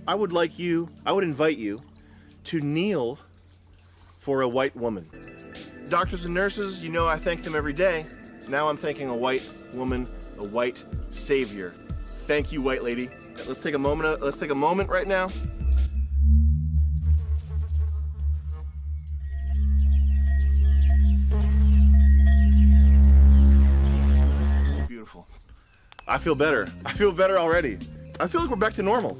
I would invite you to kneel for a white woman. Doctors and nurses, you know I thank them every day. Now I'm thanking a white woman, a white savior. Thank you, white lady. Let's take a moment right now. Beautiful. I feel better. I feel better already. I feel like we're back to normal.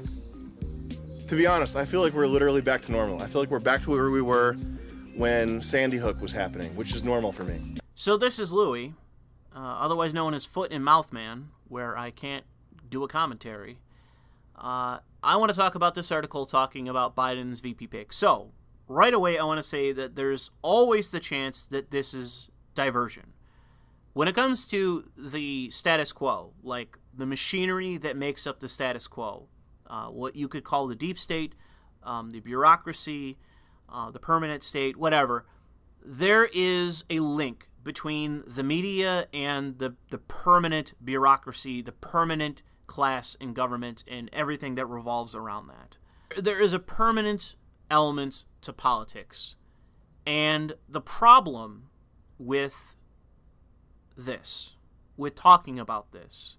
To be honest, I feel like we're literally back to normal. I feel like we're back to where we were when Sandy Hook was happening, which is normal for me. So this is Louis, otherwise known as Foot and Mouth Man, where I can't do a commentary. I want to talk about this article talking about Biden's VP pick. So, right away I want to say that there's always the chance that this is diversion. When it comes to the status quo, like the machinery that makes up the status quo, what you could call the deep state, the bureaucracy, the permanent state, whatever, there is a link between the media and the permanent bureaucracy, the permanent class in government, and everything that revolves around that. There is a permanent element to politics. And the problem with this, with talking about this,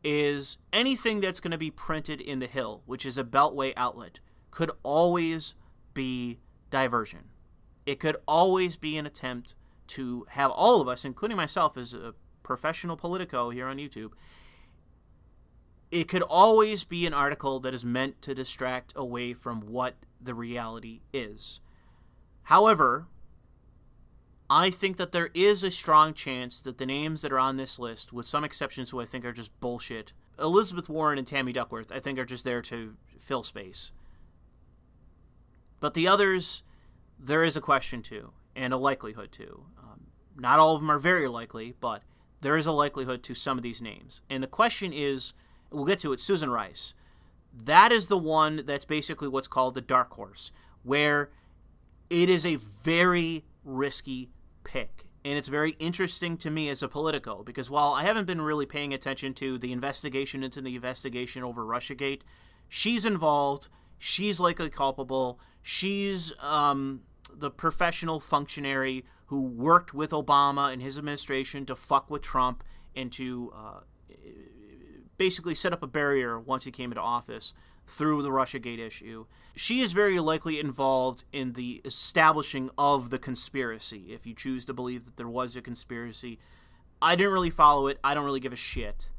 is anything that's going to be printed in the Hill, which is a Beltway outlet, could always be diversion. It could always be an attempt to have all of us, including myself as a professional politico here on YouTube, it could always be an article that is meant to distract away from what the reality is. However, I think that there is a strong chance that the names that are on this list, with some exceptions who I think are just bullshit, Elizabeth Warren and Tammy Duckworth, I think are just there to fill space. But the others, there is a question to, and a likelihood to. Not all of them are very likely, but there is a likelihood to some of these names. And the question is, we'll get to it, Susan Rice. That is the one that's basically what's called the dark horse, where it is a very risky pick. And it's very interesting to me as a politico, because while I haven't been really paying attention to the investigation into the investigation over Russiagate, she's involved, she's likely culpable, she's the professional functionary who worked with Obama and his administration to fuck with Trump and to basically set up a barrier once he came into office through the Russiagate issue. She is very likely involved in the establishing of the conspiracy, if you choose to believe that there was a conspiracy. I didn't really follow it. I don't really give a shit.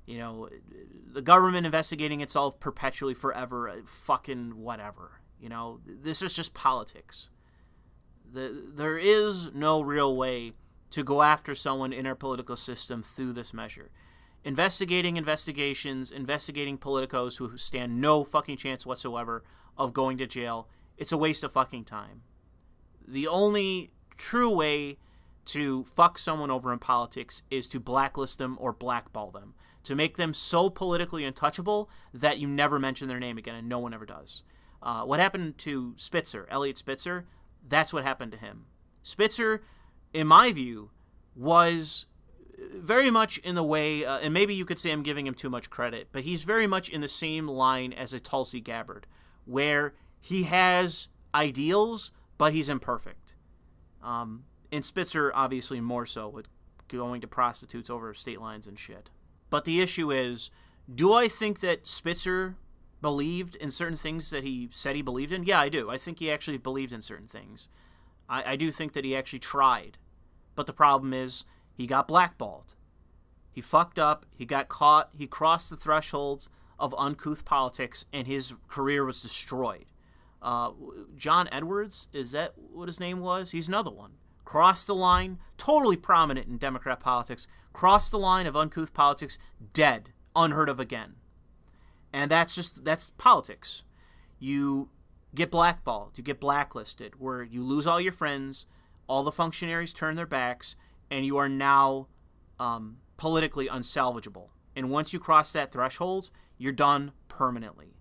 You know, the government investigating itself perpetually forever, fucking whatever. You know, this is just politics. There is no real way to go after someone in our political system through this measure. Investigating investigations, investigating politicos who stand no fucking chance whatsoever of going to jail, it's a waste of fucking time. The only true way to fuck someone over in politics is to blacklist them or blackball them, to make them so politically untouchable that you never mention their name again, and no one ever does. What happened to Spitzer, Elliot Spitzer, that's what happened to him. Spitzer, in my view, was very much in the way, and maybe you could say I'm giving him too much credit, but he's very much in the same line as a Tulsi Gabbard, where he has ideals, but he's imperfect. And Spitzer, obviously, more so, with going to prostitutes over state lines and shit. But the issue is, do I think that Spitzer believed in certain things that he said he believed in? Yeah, I do. I think he actually believed in certain things. I do think that he actually tried. But the problem is, he got blackballed. He fucked up. He got caught. He crossed the thresholds of uncouth politics, and his career was destroyed. John Edwards, is that what his name was? He's another one. Crossed the line, totally prominent in Democrat politics, crossed the line of uncouth politics, dead, unheard of again. And that's politics. You get blackballed, you get blacklisted, where you lose all your friends, all the functionaries turn their backs, and you are now politically unsalvageable. And once you cross that threshold, you're done permanently.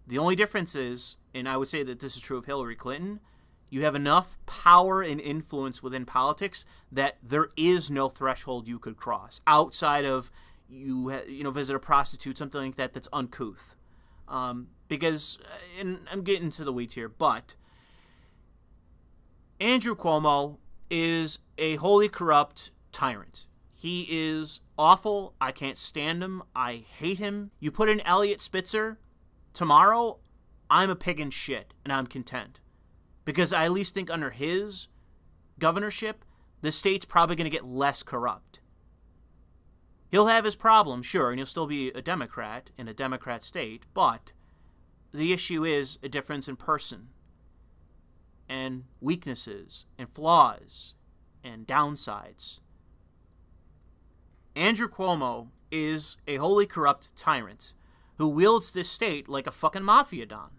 The only difference is, and I would say that this is true of Hillary Clinton, you have enough power and influence within politics that there is no threshold you could cross outside of you visit a prostitute, something like that, that's uncouth. because, and I'm getting to the weeds here, but Andrew Cuomo is a wholly corrupt tyrant. He is awful. I can't stand him. I hate him. You put in Elliot Spitzer tomorrow, I'm a pig in shit, and I'm content. Because I at least think under his governorship, the state's probably going to get less corrupt. He'll have his problems, sure, and he'll still be a Democrat in a Democrat state, but the issue is a difference in person and weaknesses and flaws and downsides. Andrew Cuomo is a wholly corrupt tyrant who wields this state like a fucking mafia don.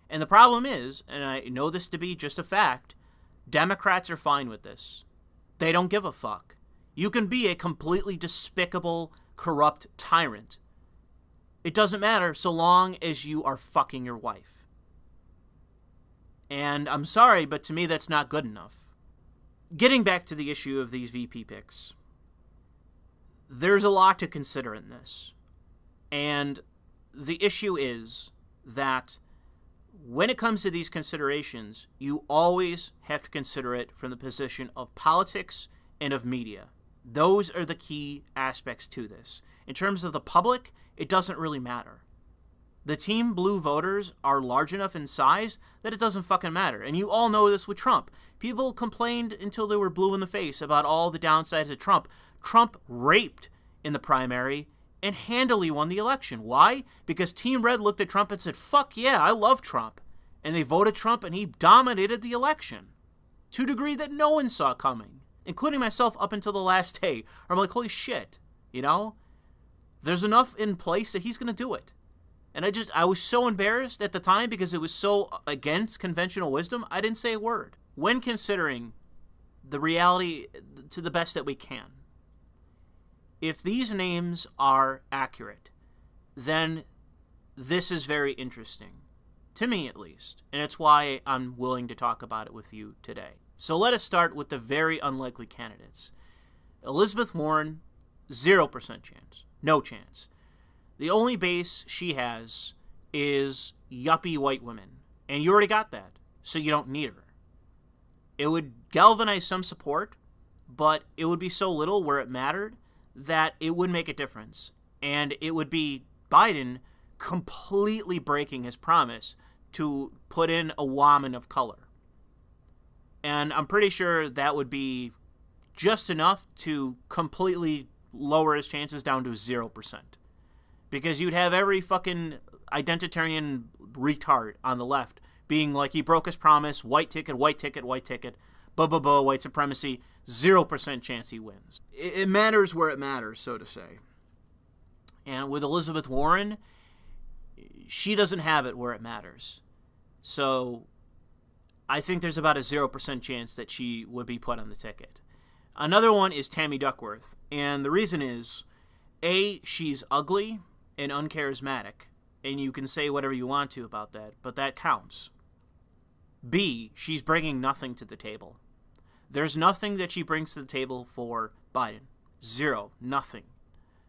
And the problem is, and I know this to be just a fact, Democrats are fine with this. They don't give a fuck. You can be a completely despicable, corrupt tyrant. It doesn't matter so long as you are fucking your wife. And I'm sorry, but to me that's not good enough. Getting back to the issue of these VP picks, there's a lot to consider in this. And the issue is that when it comes to these considerations, you always have to consider it from the position of politics and of media. Those are the key aspects to this. In terms of the public, it doesn't really matter. The Team Blue voters are large enough in size that it doesn't fucking matter. And you all know this with Trump. People complained until they were blue in the face about all the downsides of Trump. Trump raped in the primary and handily won the election. Why? Because Team Red looked at Trump and said, fuck yeah, I love Trump. And they voted Trump and he dominated the election to a degree that no one saw coming, including myself up until the last day. I'm like, holy shit, you know? There's enough in place that he's going to do it. And I was so embarrassed at the time because it was so against conventional wisdom, I didn't say a word. When considering the reality to the best that we can, if these names are accurate, then this is very interesting. To me, at least. And it's why I'm willing to talk about it with you today. So let us start with the very unlikely candidates. Elizabeth Warren, 0% chance. No chance. The only base she has is yuppie white women. And you already got that, so you don't need her. It would galvanize some support, but it would be so little where it mattered that it would make a difference. And it would be Biden completely breaking his promise to put in a woman of color. And I'm pretty sure that would be just enough to completely lower his chances down to 0%. Because you'd have every fucking identitarian retard on the left being like, he broke his promise, white ticket, white ticket, white ticket, white supremacy, 0% chance he wins. It matters where it matters, so to say. And with Elizabeth Warren, she doesn't have it where it matters. So I think there's about a 0% chance that she would be put on the ticket. Another one is Tammy Duckworth. And the reason is, A, she's ugly and uncharismatic. And you can say whatever you want to about that, but that counts. B, she's bringing nothing to the table. There's nothing that she brings to the table for Biden. 0. Nothing.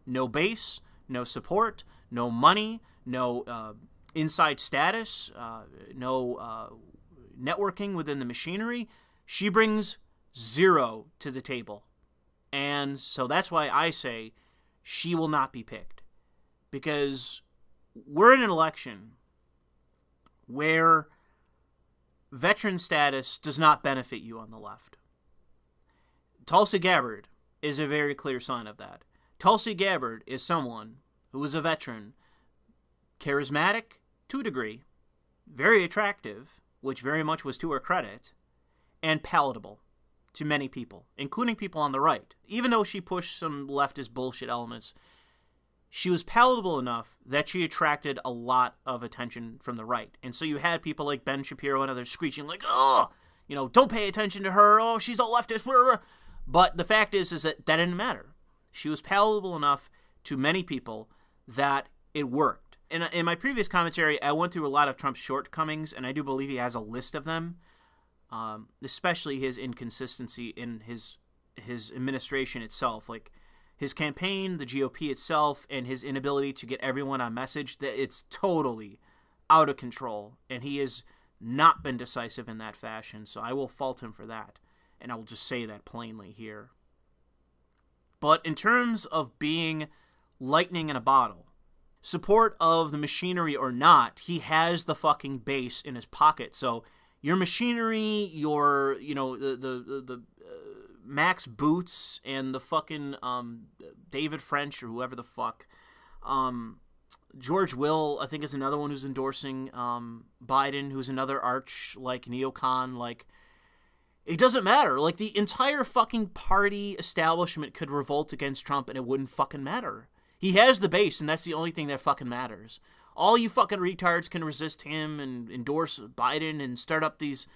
No base, no support, no money, no inside status, no networking within the machinery. She brings 0 to the table. And so that's why I say she will not be picked. Because we're in an election where veteran status does not benefit you on the left. Tulsi Gabbard is a very clear sign of that. Tulsi Gabbard is someone who is a veteran, charismatic to a degree, very attractive, which very much was to her credit, and palatable to many people, including people on the right. Even though she pushed some leftist bullshit elements, she was palatable enough that she attracted a lot of attention from the right. And so you had people like Ben Shapiro and others screeching like, oh, you know, don't pay attention to her. Oh, she's a leftist. But the fact is that didn't matter. She was palatable enough to many people that it worked. In my previous commentary, I went through a lot of Trump's shortcomings, and I do believe he has a list of them, especially his inconsistency in his administration itself. Like, his campaign, the GOP itself, and his inability to get everyone on message, that it's totally out of control, and he has not been decisive in that fashion, so I will fault him for that, and I will just say that plainly here. But in terms of being lightning in a bottle, support of the machinery or not, he has the fucking base in his pocket. So your machinery, your, the Max Boots and the fucking David French or whoever the fuck, George Will, I think, is another one who's endorsing Biden, who's another arch, neocon, it doesn't matter. The entire fucking party establishment could revolt against Trump and it wouldn't fucking matter. He has the base, and that's the only thing that fucking matters. All you fucking retards can resist him and endorse Biden and start up these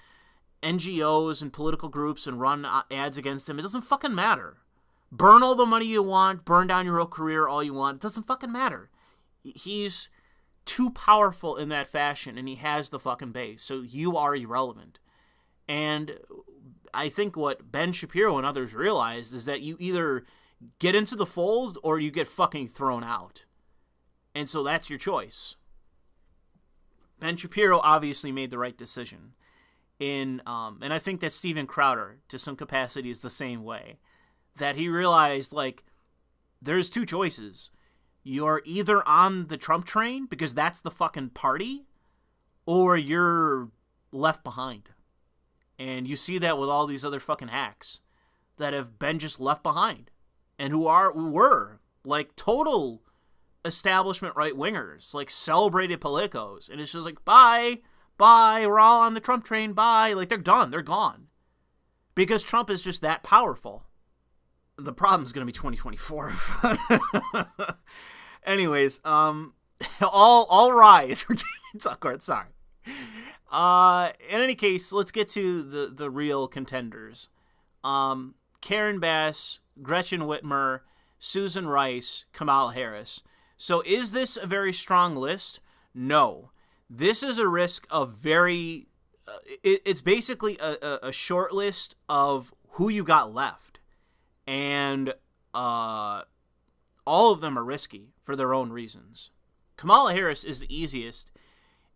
NGOs and political groups and run ads against him. It doesn't fucking matter. Burn all the money you want, burn down your whole career all you want. It doesn't fucking matter. He's too powerful in that fashion, and he has the fucking base, so you are irrelevant. And I think what Ben Shapiro and others realized is that you either get into the fold or you get fucking thrown out. And so that's your choice. Ben Shapiro obviously made the right decision. And I think that Steven Crowder, to some capacity, is the same way. That he realized, there's two choices. You're either on the Trump train, because that's the fucking party, or you're left behind. And you see that with all these other fucking hacks that have been just left behind. And who were total establishment right-wingers, celebrated politicos. And it's just bye, we're all on the Trump train, bye. They're done, they're gone. Because Trump is just that powerful. The problem's going to be 2024. Anyways, all rise for Jamie Tucker, sorry. In any case, let's get to the real contenders. Karen Bass, Gretchen Whitmer, Susan Rice, Kamala Harris. So is this a very strong list? No. This is a risk of it's basically a short list of who you got left. And all of them are risky for their own reasons. Kamala Harris is the easiest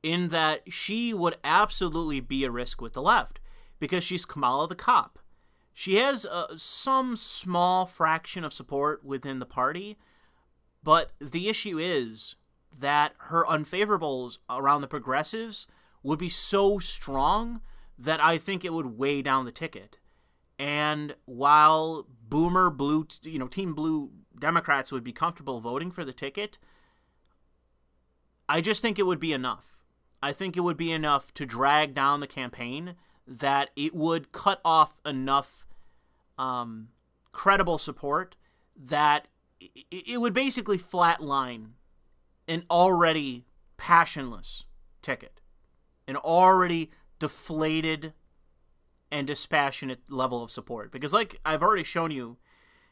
in that she would absolutely be a risk with the left because she's Kamala the cop. She has some small fraction of support within the party, but the issue is that her unfavorables around the progressives would be so strong that I think it would weigh down the ticket. And while boomer blue, Team Blue Democrats would be comfortable voting for the ticket, I just think it would be enough. I think it would be enough to drag down the campaign that it would cut off enough credible support that it would basically flatline an already passionless ticket, an already deflated and dispassionate level of support. Because like I've already shown you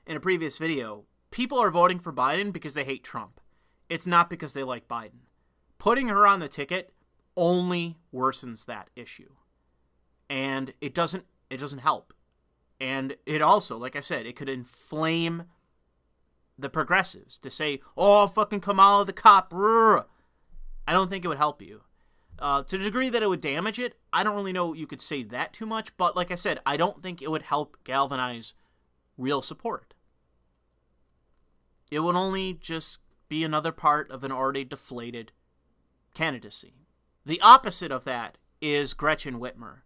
in a previous video, people are voting for Biden because they hate Trump. It's not because they like Biden. Putting her on the ticket only worsens that issue. And it doesn't help. And it also, like I said, it could inflame the progressives to say, oh, fucking Kamala the cop. Rrr. I don't think it would help you. To the degree that it would damage it, I don't really know you could say that too much. But like I said, I don't think it would help galvanize real support. It would only just be another part of an already deflated candidacy. The opposite of that is Gretchen Whitmer.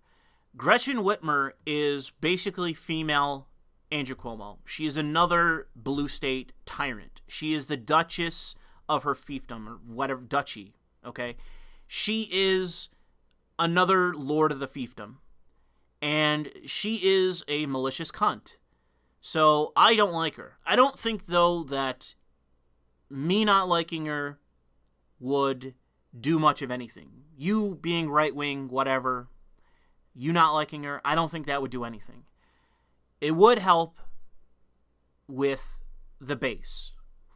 Gretchen Whitmer is basically female Andrew Cuomo. She is another blue state tyrant. She is the Duchess of her fiefdom, or whatever, duchy, okay? She is another lord of the fiefdom. And she is a malicious cunt. So I don't like her. I don't think, though, that me not liking her would do much of anything. You being right-wing, whatever, you not liking her, I don't think that would do anything. It would help with the base.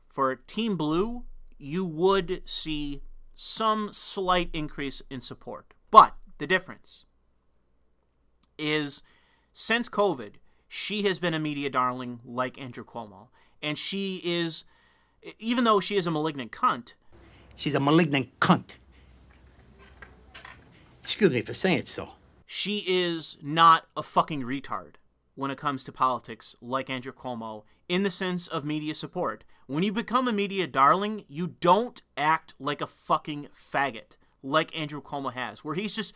For Team Blue, you would see some slight increase in support. But the difference is, since COVID, she has been a media darling like Andrew Cuomo. And she is, even though she is a malignant cunt... She's a malignant cunt. Excuse me for saying so. She is not a fucking retard when it comes to politics like Andrew Cuomo in the sense of media support. When you become a media darling, you don't act like a fucking faggot like Andrew Cuomo has, where he's just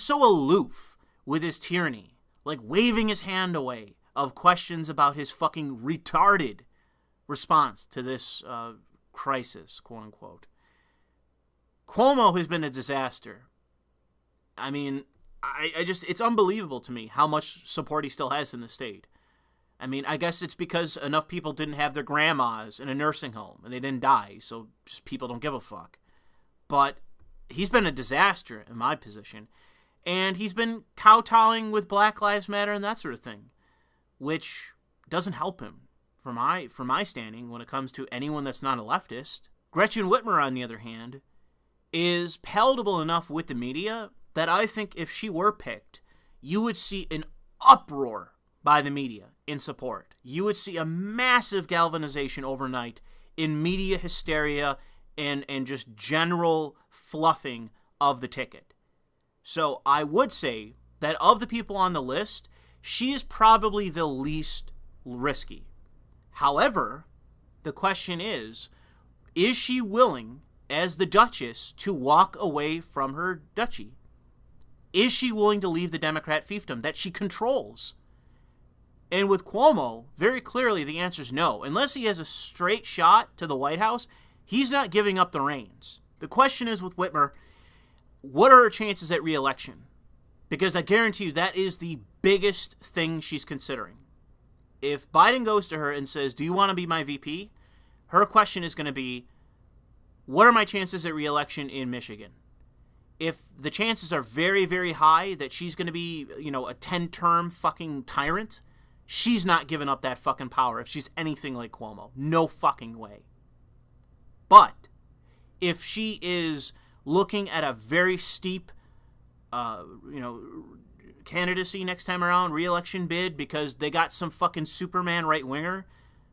so aloof with his tyranny, like waving his hand away of questions about his fucking retarded response to this crisis, quote unquote. Cuomo has been a disaster. I mean, I just, it's unbelievable to me how much support he still has in the state. I mean, I guess it's because enough people didn't have their grandmas in a nursing home and they didn't die, so just people don't give a fuck. But he's been a disaster in my position, and he's been kowtowing with Black Lives Matter and that sort of thing, which doesn't help him for my standing when it comes to anyone that's not a leftist. Gretchen Whitmer, on the other hand, is palatable enough with the media that I think if she were picked, you would see an uproar by the media in support. You would see a massive galvanization overnight in media hysteria and just general fluffing of the ticket. So I would say that of the people on the list, she is probably the least risky. However, the question is she willing, as the Duchess, to walk away from her duchy? Is she willing to leave the Democrat fiefdom that she controls? And with Cuomo, very clearly the answer is no. Unless he has a straight shot to the White House, he's not giving up the reins. The question is with Whitmer, what are her chances at re-election? Because I guarantee you that is the biggest thing she's considering. If Biden goes to her and says, do you want to be my VP? Her question is going to be, what are my chances at re-election in Michigan? If the chances are very, very high that she's going to be, a 10-term fucking tyrant, she's not giving up that fucking power if she's anything like Cuomo. No fucking way. But if she is looking at a very steep, candidacy next time around, re-election bid, because they got some fucking Superman right-winger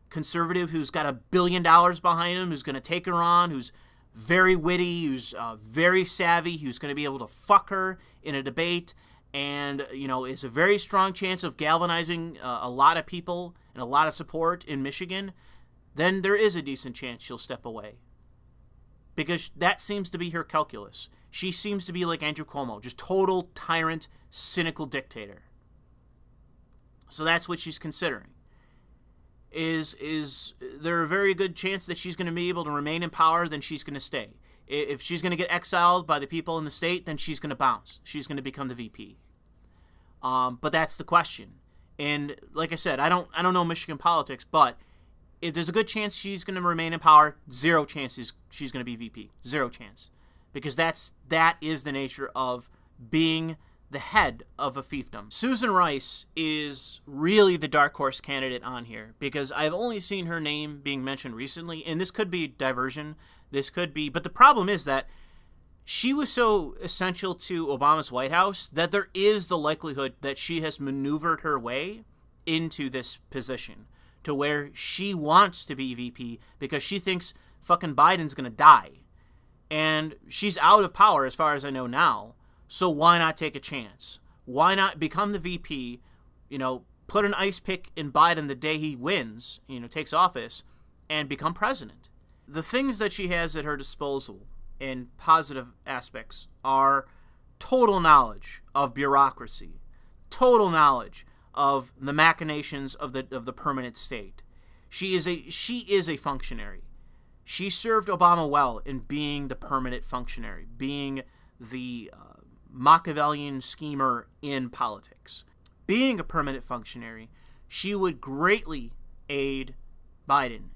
conservative who's got $1 billion behind him, who's going to take her on, who's very witty, who's very savvy, who's going to be able to fuck her in a debate, and, is a very strong chance of galvanizing a lot of people and a lot of support in Michigan, then there is a decent chance she'll step away. Because that seems to be her calculus. She seems to be like Andrew Cuomo, just total tyrant, cynical dictator. So that's what she's considering. Is there a very good chance that she's going to be able to remain in power? Then she's going to stay. If she's going to get exiled by the people in the state, then she's going to bounce. She's going to become the VP. But that's the question. And like I said, I don't know Michigan politics, but if there's a good chance she's going to remain in power, 0 chances she's going to be VP. 0 chance. Because that is the nature of being the head of a fiefdom. Susan Rice is really the dark horse candidate on here, because I've only seen her name being mentioned recently, and this could be diversion. But the problem is that she was so essential to Obama's White House that there is the likelihood that she has maneuvered her way into this position to where she wants to be VP because she thinks fucking Biden's going to die. And she's out of power as far as I know now. So why not take a chance? Why not become the VP, put an ice pick in Biden the day he wins, takes office, and become president? The things that she has at her disposal in positive aspects are total knowledge of bureaucracy, total knowledge of the machinations of the permanent state. She is a functionary. She served Obama well in being the permanent functionary, being the Machiavellian schemer in politics. Being a permanent functionary, she would greatly aid Biden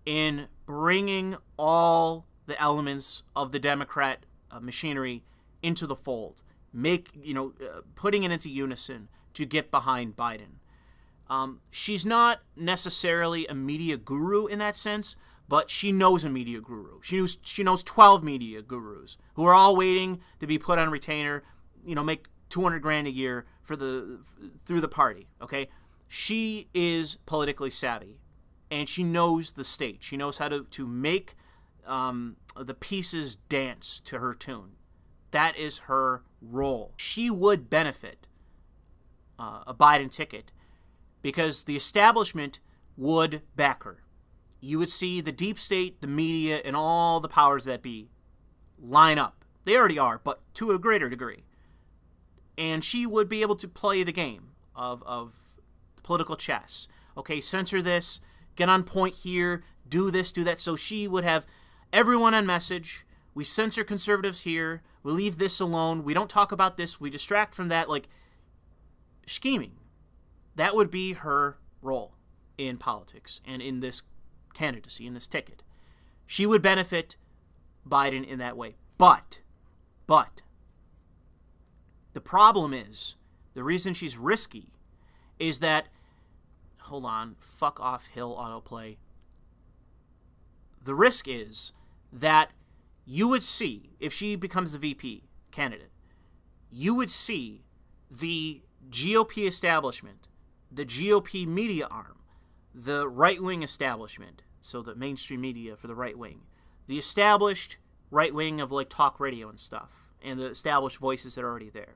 in bringing all the elements of the Democrat machinery into the fold, putting it into unison to get behind Biden. She's not necessarily a media guru in that sense, but she knows a media guru. She knows 12 media gurus who are all waiting to be put on retainer, make $200,000 a year through the party. Okay, she is politically savvy, and she knows the state. She knows how to make the pieces dance to her tune. That is her role. She would benefit a Biden ticket because the establishment would back her. You would see the deep state, the media, and all the powers that be line up. They already are, but to a greater degree. And she would be able to play the game of political chess. Okay, censor this, get on point here, do this, do that. So she would have everyone on message. We censor conservatives here. We leave this alone. We don't talk about this. We distract from that. Like, scheming. That would be her role in politics and in this candidacy, in this ticket. She would benefit Biden in that way. But, the problem is, the reason she's risky is that, hold on, fuck off Hill autoplay. The risk is that you would see, if she becomes the VP candidate, you would see the GOP establishment, the GOP media arm, the right-wing establishment, so the mainstream media for the right wing, the established right wing of like talk radio and stuff, and the established voices that are already there,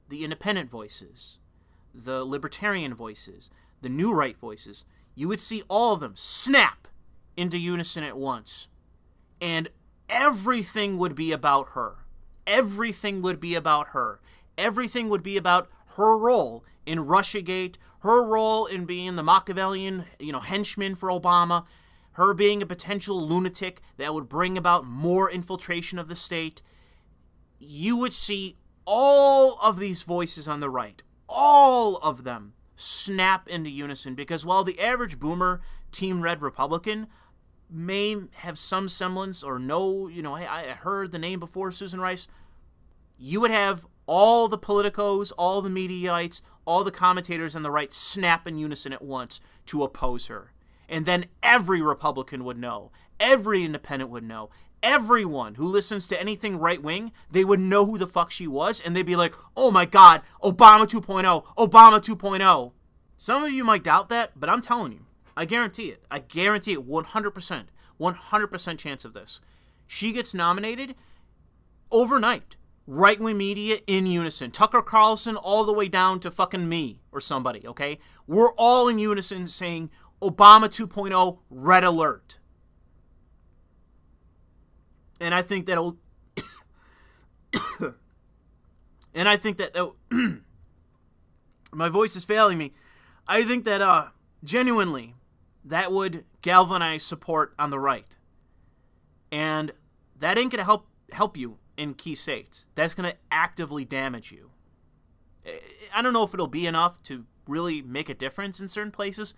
the independent voices, the libertarian voices, the new right voices, you would see all of them snap into unison at once. And everything would be about her. Everything would be about her. Everything would be about her role in Russiagate, her role in being the Machiavellian, henchman for Obama, her being a potential lunatic that would bring about more infiltration of the state. You would see all of these voices on the right, all of them, snap into unison, because while the average boomer Team Red Republican may have some semblance or know, hey, I heard the name before Susan Rice, you would have all the politicos, all the mediaites, all the commentators on the right snap in unison at once to oppose her. And then every Republican would know, every independent would know, everyone who listens to anything right-wing, they would know who the fuck she was, and they'd be like, oh my God, Obama 2.0, Obama 2.0. Some of you might doubt that, but I'm telling you, I guarantee it. I guarantee it 100%. 100% chance of this. She gets nominated overnight. Right-wing media in unison. Tucker Carlson all the way down to fucking me or somebody, okay? We're all in unison saying Obama 2.0, red alert. And I think that'll... and I think that... my voice is failing me. I think that, genuinely, that would galvanize support on the right. And that ain't going to help you in key states. That's going to actively damage you. I don't know if it'll be enough to really make a difference in certain places,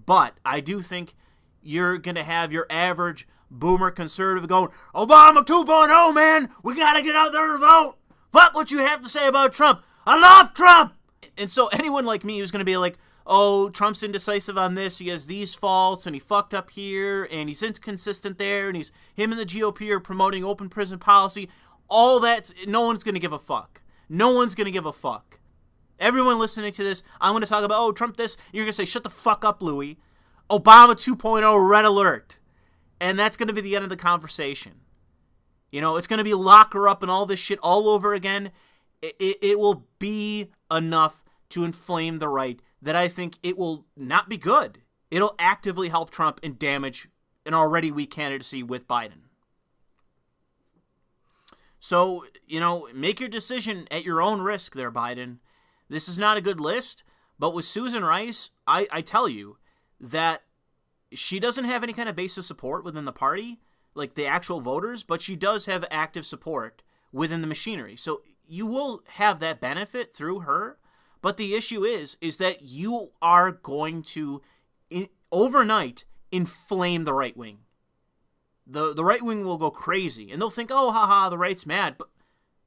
but I do think you're going to have your average boomer conservative going, Obama 2.0, man, we got to get out there and vote. Fuck what you have to say about Trump. I love Trump. And so anyone like me who's going to be like, oh, Trump's indecisive on this, he has these faults, and he fucked up here, and he's inconsistent there, and him and the GOP are promoting open prison policy, all that, no one's going to give a fuck. No one's going to give a fuck. Everyone listening to this, I'm going to talk about, oh, Trump this, you're going to say, shut the fuck up, Louis. Obama 2.0, red alert. And that's going to be the end of the conversation. It's going to be lock her up and all this shit all over again. It will be enough to inflame the right that I think it will not be good. It'll actively help Trump and damage an already weak candidacy with Biden. So, make your decision at your own risk there, Biden. This is not a good list, but with Susan Rice, I tell you that she doesn't have any kind of base of support within the party, like the actual voters, but she does have active support within the machinery. So you will have that benefit through her, but the issue is that you are going to, overnight, inflame the right wing. The right wing will go crazy, and they'll think, oh, haha, the right's mad, but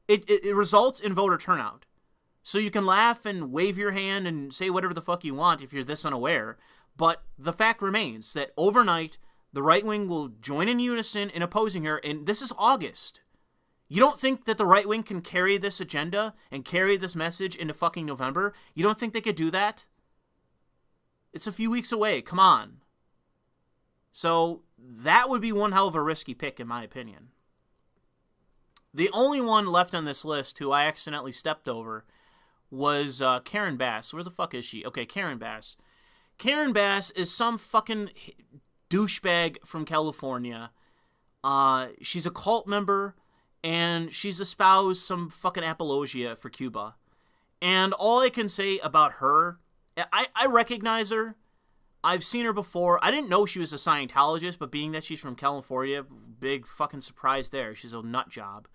it results in voter turnout. So you can laugh and wave your hand and say whatever the fuck you want if you're this unaware, but the fact remains that overnight, the right wing will join in unison in opposing her, and this is August. You don't think that the right wing can carry this agenda and carry this message into fucking November? You don't think they could do that? It's a few weeks away, come on. So that would be one hell of a risky pick, in my opinion. The only one left on this list who I accidentally stepped over was Karen Bass. Where the fuck is she? Okay, Karen Bass. Karen Bass is some fucking douchebag from California. She's a cult member, and she's espoused some fucking apologia for Cuba. And all I can say about her, I recognize her. I've seen her before. I didn't know she was a Scientologist, but being that she's from California, big fucking surprise there. She's a nut job.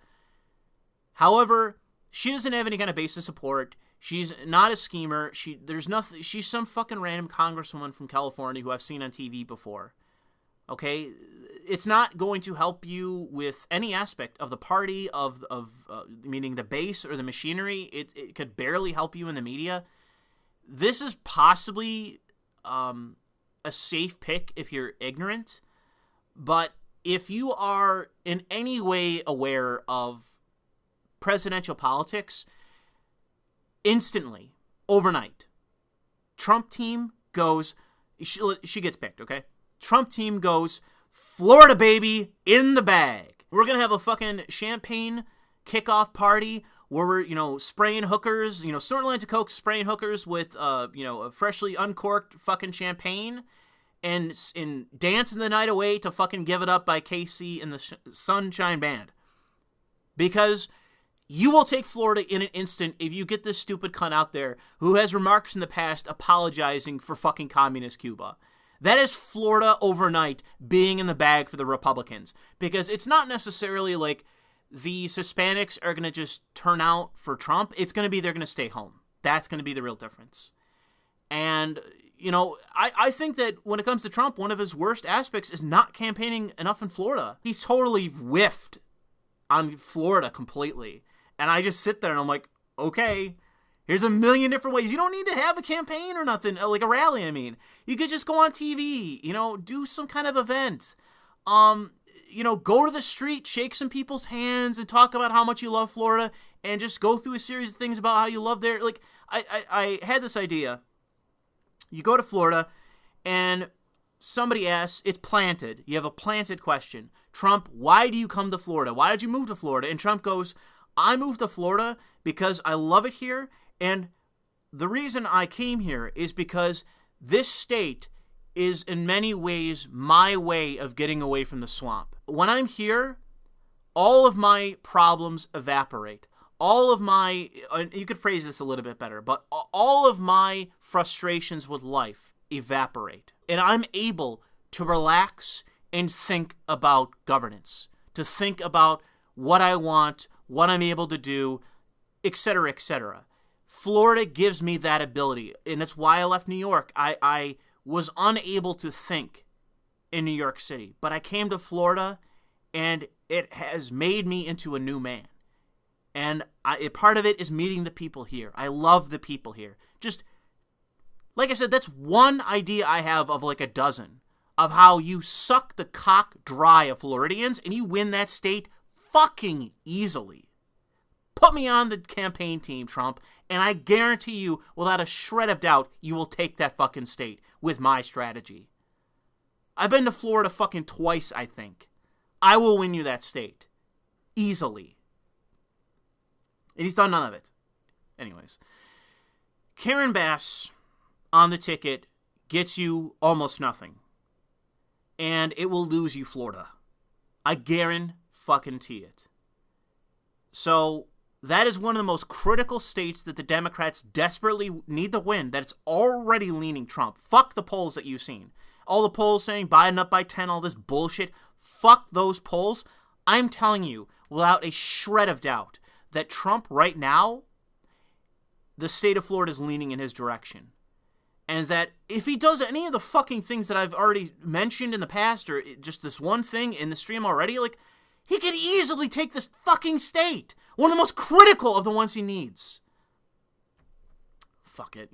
However, she doesn't have any kind of base of support. She's not a schemer. There's nothing. She's some fucking random congresswoman from California who I've seen on TV before. Okay, it's not going to help you with any aspect of the party, of meaning the base or the machinery. It could barely help you in the media. This is possibly a safe pick if you're ignorant, but if you are in any way aware of presidential politics, instantly, overnight, Trump team goes, she gets picked, okay? Trump team goes, Florida, baby, in the bag. We're going to have a fucking champagne kickoff party where we're, spraying hookers, snorting lines of coke, spraying hookers with, a freshly uncorked fucking champagne and dancing the night away to fucking Give It Up by KC and the Sunshine Band. Because you will take Florida in an instant if you get this stupid cunt out there who has remarks in the past apologizing for fucking communist Cuba. That is Florida overnight being in the bag for the Republicans. Because it's not necessarily like these Hispanics are going to just turn out for Trump. It's going to be they're going to stay home. That's going to be the real difference. And, I think that when it comes to Trump, one of his worst aspects is not campaigning enough in Florida. He's totally whiffed on Florida completely. And I just sit there and I'm like, okay, here's a million different ways. You don't need to have a campaign or nothing, like a rally, I mean. You could just go on TV, do some kind of event. Go to the street, shake some people's hands, and talk about how much you love Florida, and just go through a series of things about how you love there. Like, I had this idea. You go to Florida, and somebody asks, it's planted. You have a planted question. Trump, why do you come to Florida? Why did you move to Florida? And Trump goes, I moved to Florida because I love it here, and the reason I came here is because this state is in many ways my way of getting away from the swamp. When I'm here, all of my problems evaporate. All of my, you could phrase this a little bit better, but all of my frustrations with life evaporate. And I'm able to relax and think about governance, to think about what I want, what I'm able to do, etc., etc. Florida gives me that ability, and it's why I left New York. I was unable to think in New York City, but I came to Florida, and it has made me into a new man. And part of it is meeting the people here. I love the people here. Just, like I said, that's one idea I have of like a dozen of how you suck the cock dry of Floridians and you win that state fucking easily. Put me on the campaign team, Trump, and I guarantee you, without a shred of doubt, you will take that fucking state with my strategy. I've been to Florida fucking twice, I think. I will win you that state. Easily. And he's done none of it. Anyways. Karen Bass on the ticket gets you almost nothing. And it will lose you Florida. I guarantee it. So, that is one of the most critical states that the Democrats desperately need to win, that it's already leaning Trump. Fuck the polls that you've seen. All the polls saying Biden up by 10, all this bullshit. Fuck those polls. I'm telling you, without a shred of doubt, that Trump right now, the state of Florida is leaning in his direction. And that if he does any of the fucking things that I've already mentioned in the past, or just this one thing in the stream already, like, he could easily take this fucking state. One of the most critical of the ones he needs. Fuck it,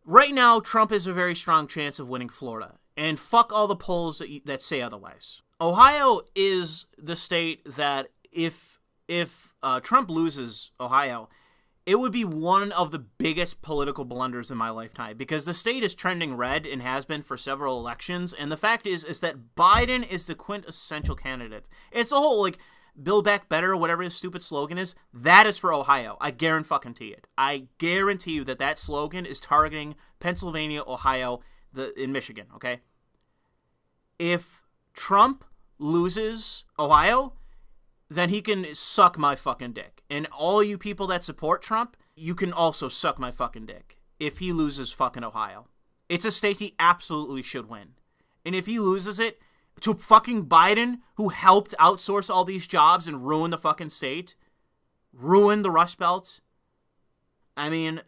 Right now, Trump has a very strong chance of winning Florida. And fuck all the polls that say otherwise. Ohio is the state that if Trump loses Ohio, it would be one of the biggest political blunders in my lifetime, because the state is trending red and has been for several elections, and the fact is that Biden is the quintessential candidate. It's the whole, like, Build Back Better, whatever his stupid slogan is, that is for Ohio. I guarantee it. I guarantee you that slogan is targeting Pennsylvania, Ohio, in Michigan, okay? If Trump loses Ohio, then he can suck my fucking dick. And all you people that support Trump, you can also suck my fucking dick if he loses fucking Ohio. It's a state he absolutely should win. And if he loses it to fucking Biden, who helped outsource all these jobs and ruin the fucking state, ruin the Rust Belt, I mean,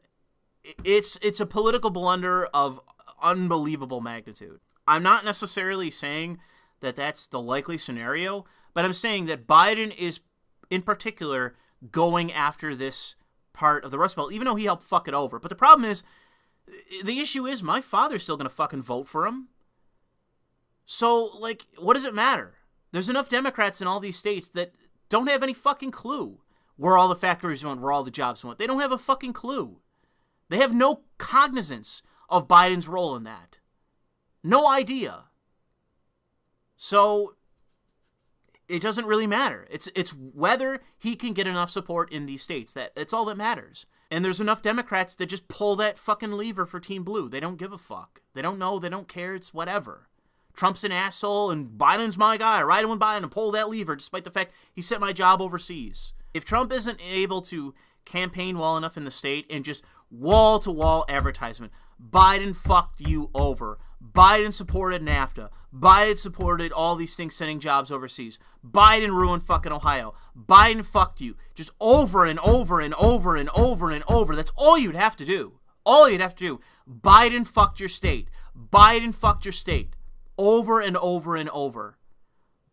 it's a political blunder of unbelievable magnitude. I'm not necessarily saying that that's the likely scenario, but I'm saying that Biden is, in particular, going after this part of the Rust Belt, even though he helped fuck it over. But the problem is, the issue is, my father's still going to fucking vote for him. So, like, what does it matter? There's enough Democrats in all these states that don't have any fucking clue where all the factories went, where all the jobs went. They don't have a fucking clue. They have no cognizance of Biden's role in that. No idea. So it doesn't really matter. It's whether he can get enough support in these states. That's all that matters. And there's enough Democrats that just pull that fucking lever for Team Blue. They don't give a fuck. They don't know. They don't care. It's whatever. Trump's an asshole and Biden's my guy. I ride with Biden and pull that lever despite the fact he sent my job overseas. If Trump isn't able to campaign well enough in the state and just wall-to-wall advertisement, Biden fucked you over. Biden supported NAFTA. Biden supported all these things sending jobs overseas. Biden ruined fucking Ohio. Biden fucked you. Just over and over and over and over and over. That's all you'd have to do. All you'd have to do. Biden fucked your state. Biden fucked your state. Over and over and over.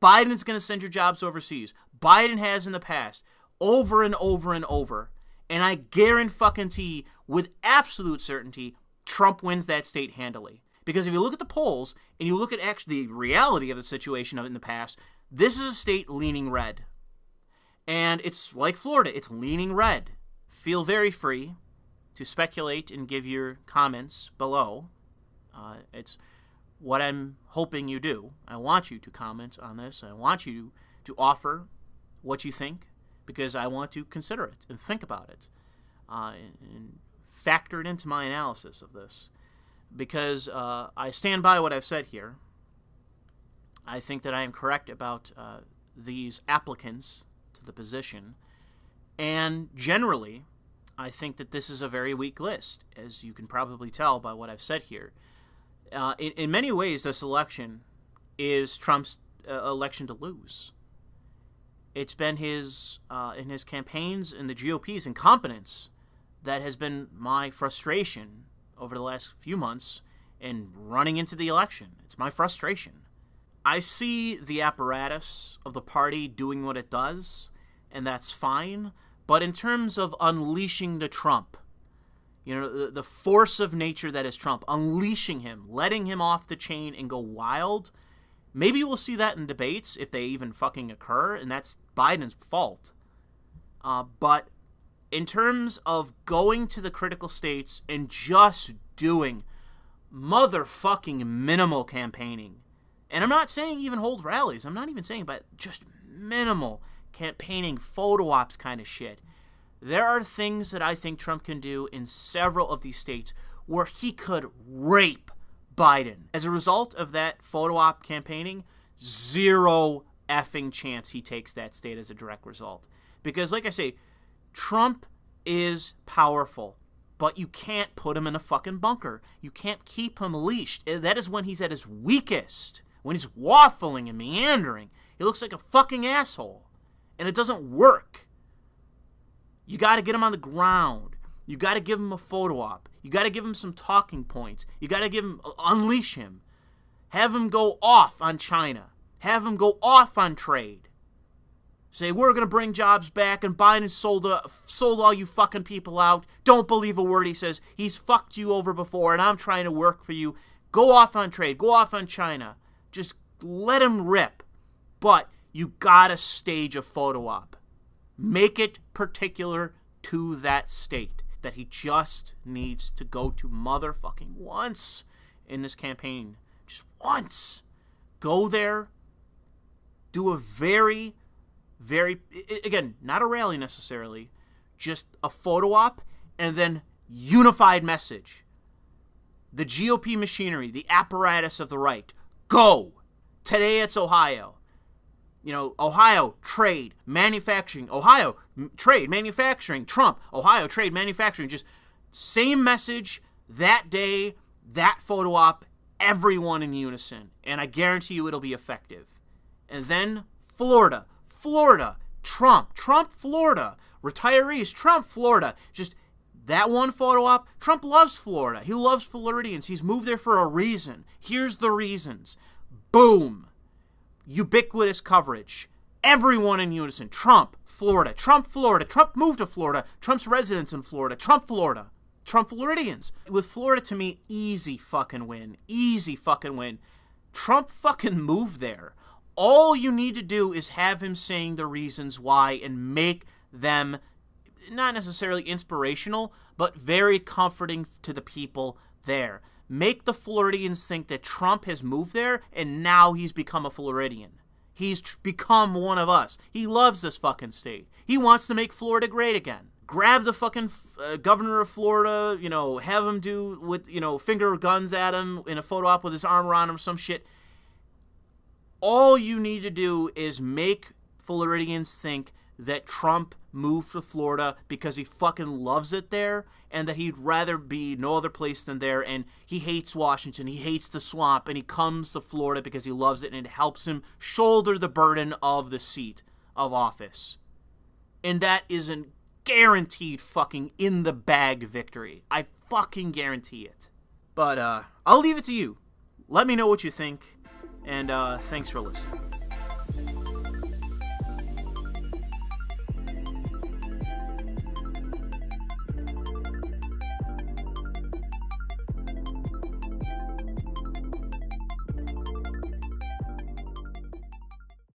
Biden's going to send your jobs overseas. Biden has in the past. Over and over and over. And I guarantee with absolute certainty, Trump wins that state handily. Because if you look at the polls, and you look at actually the reality of the situation in the past, this is a state leaning red. And it's like Florida, it's leaning red. Feel very free to speculate and give your comments below. It's what I'm hoping you do. I want you to comment on this. I want you to offer what you think, because I want to consider it and think about it and factor it into my analysis of this. Because I stand by what I've said here. I think that I am correct about these applicants to the position. And generally, I think that this is a very weak list, as you can probably tell by what I've said here. In many ways, this election is Trump's election to lose. It's been his, in his campaigns and the GOP's incompetence that has been my frustration over the last few months and running into the election. It's my frustration. I see the apparatus of the party doing what it does, and that's fine. But in terms of unleashing the Trump, you know, the force of nature that is Trump, unleashing him, letting him off the chain and go wild, maybe we'll see that in debates if they even fucking occur, and that's Biden's fault. But in terms of going to the critical states and just doing motherfucking minimal campaigning, and I'm not saying even hold rallies, I'm not even saying, but just minimal campaigning, photo ops kind of shit. There are things that I think Trump can do in several of these states where he could rape Biden. As a result of that photo op campaigning, zero effing chance he takes that state as a direct result. Because, like I say, Trump is powerful, but you can't put him in a fucking bunker. You can't keep him leashed. That is when he's at his weakest, when he's waffling and meandering. He looks like a fucking asshole, and it doesn't work. You got to get him on the ground. You got to give him a photo op. You got to give him some talking points. You got to give him, unleash him. Have him go off on China. Have him go off on trade. Say, we're going to bring jobs back, and Biden sold all you fucking people out. Don't believe a word he says. He's fucked you over before, and I'm trying to work for you. Go off on trade. Go off on China. Just let him rip. But you got to stage a photo op. Make it particular to that state that he just needs to go to motherfucking once in this campaign. Just once. Go there. Do a very, very, again, not a rally necessarily, just a photo op, and then unified message. The GOP machinery, the apparatus of the right, go. Today it's Ohio. Ohio, trade, manufacturing. Ohio, trade, manufacturing. Trump, Ohio, trade, manufacturing. Just same message that day, that photo op, everyone in unison. And I guarantee you it'll be effective. And then Florida, Trump, Florida. Retirees, Trump, Florida. Just that one photo op. Trump loves Florida. He loves Floridians. He's moved there for a reason. Here's the reasons. Boom. Ubiquitous coverage. Everyone in unison. Trump, Florida. Trump moved to Florida. Trump's residence in Florida. Trump, Florida. Trump Floridians. With Florida, to me, easy fucking win. Easy fucking win. Trump fucking moved there. All you need to do is have him saying the reasons why and make them not necessarily inspirational, but very comforting to the people there. Make the Floridians think that Trump has moved there and now he's become a Floridian. He's become one of us. He loves this fucking state. He wants to make Florida great again. Grab the fucking governor of Florida, have him do with, finger guns at him in a photo op with his arm around him or some shit. All you need to do is make Floridians think that Trump moved to Florida because he fucking loves it there and that he'd rather be no other place than there, and he hates Washington, he hates the swamp, and he comes to Florida because he loves it and it helps him shoulder the burden of the seat of office. And that is a guaranteed fucking in the bag victory. I fucking guarantee it. But I'll leave it to you. Let me know what you think. And thanks for listening.